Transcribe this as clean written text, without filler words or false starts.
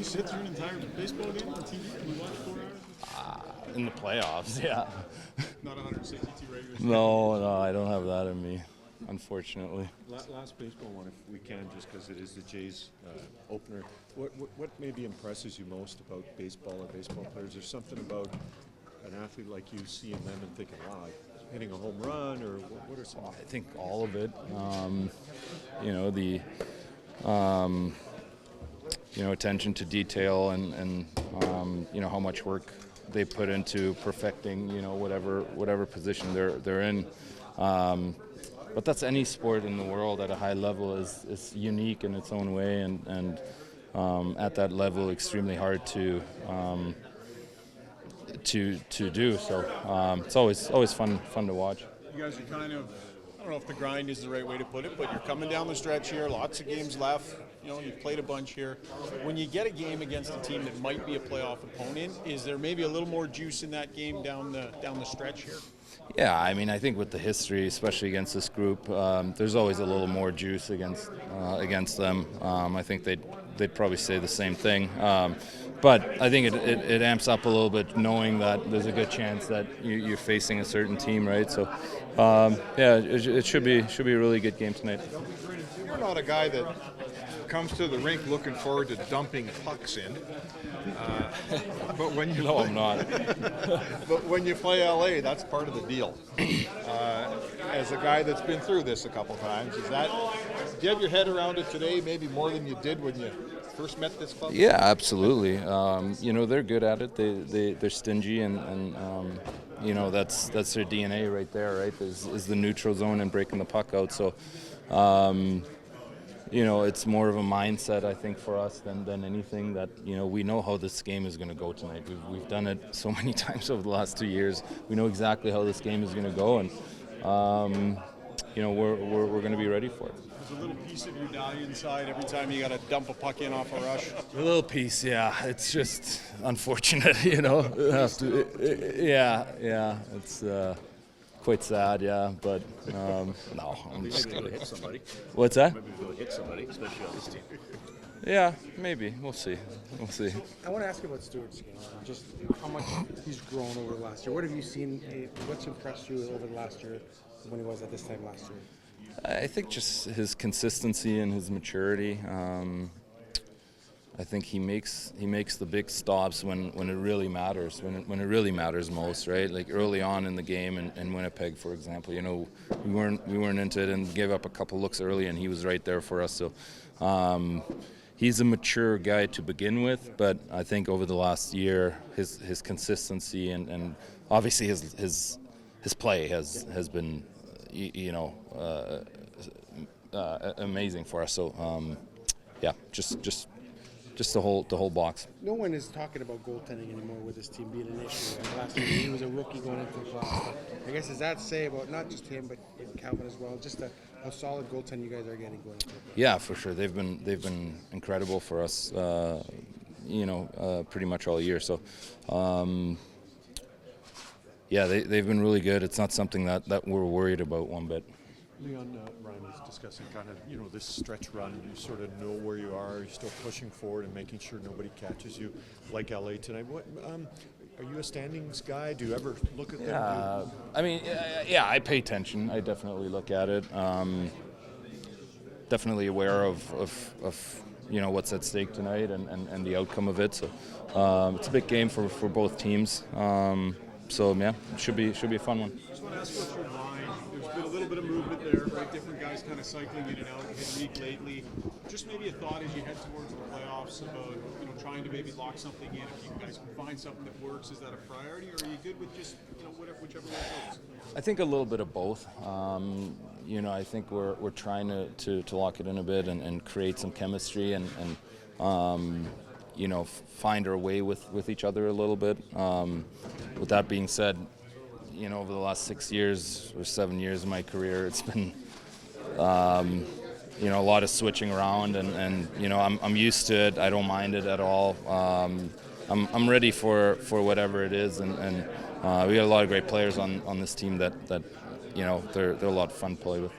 you sit through an entire baseball game on TV? Can you watch 4 hours? In the playoffs, yeah. Not 162 regular season. No, I don't have that in me, unfortunately. Last baseball one, if we can, just because it is the Jays opener. What maybe impresses you most about baseball or baseball players? There's something about an athlete like you seeing them and thinking, wow, hitting a home run, or what are some? I think all of it. Attention to detail and how much work they put into perfecting, whatever position they're in. But that's any sport in the world at a high level is unique in its own way, and at that level, extremely hard to do. So it's always fun to watch. You guys are kind of, I don't know if the grind is the right way to put it, but you're coming down the stretch here, lots of games left. You've played a bunch here. When you get a game against a team that might be a playoff opponent, is there maybe a little more juice in that game down the stretch here? Yeah, I mean, I think with the history, especially against this group, there's always a little more juice against them. I think they'd probably say the same thing. But I think it amps up a little bit knowing that there's a good chance that you're facing a certain team, right? So, it should be a really good game tonight. You're not a guy that comes to the rink looking forward to dumping pucks in. But when you I'm not. But when you play LA, that's part of the deal. As a guy that's been through this a couple times, do you have your head around it today, maybe more than you did when you first met this club? Yeah, absolutely. They're good at it. They're stingy, and that's their DNA right there, right? Is the neutral zone and breaking the puck out. So. It's more of a mindset, I think, for us than anything that, we know how this game is going to go tonight. We've done it so many times over the last 2 years. We know exactly how this game is going to go, and, we're going to be ready for it. There's a little piece of your value inside every time you got to dump a puck in off a rush. A little piece, yeah. It's just unfortunate, It's quite sad, yeah, but no, I'm just Maybe hit somebody. What's that? Maybe we'll hit somebody, especially on this team. Yeah, maybe. We'll see. I want to ask you about Stuart's game, just how much he's grown over the last year. What have you seen? What's impressed you over the last year when he was at this time last year? I think just his consistency and his maturity. I think he makes the big stops when it really matters, when it really matters most, right? Like early on in the game in Winnipeg, for example, we weren't into it and gave up a couple looks early, and he was right there for us. So he's a mature guy to begin with, but I think over the last year, his consistency and obviously his play has been amazing for us. So just the whole box. No one is talking about goaltending anymore with this team being an issue. And last year he was a rookie going into the playoffs. I guess does that say about not just him but Calvin as well, just how solid goaltending you guys are getting going into the playoffs? Yeah, for sure. They've been incredible for us. Pretty much all year. So. They've been really good. It's not something that we're worried about one bit. Leon, Ryan was discussing kind of, this stretch run. You sort of know where you are. You're still pushing forward and making sure nobody catches you, like LA tonight. What are you a standings guy? Do you ever look at them? I pay attention. I definitely look at it. Definitely aware of what's at stake tonight and the outcome of it. So it's a big game for both teams. It should be a fun one. I just want to ask about your line. There's been a little bit of movement there, right? Different guys kind of cycling in and out of the league lately. Just maybe a thought as you head towards the playoffs about trying to maybe lock something in. If you guys can find something that works, is that a priority, or are you good with just whichever way it goes? I think a little bit of both. I think we're trying to lock it in a bit and create some chemistry and find our way with each other a little bit. With that being said, over the last 6 years or 7 years of my career, it's been a lot of switching around, and I'm used to it. I don't mind it at all. I'm ready for whatever it is, and we got a lot of great players on this team that they're a lot of fun to play with.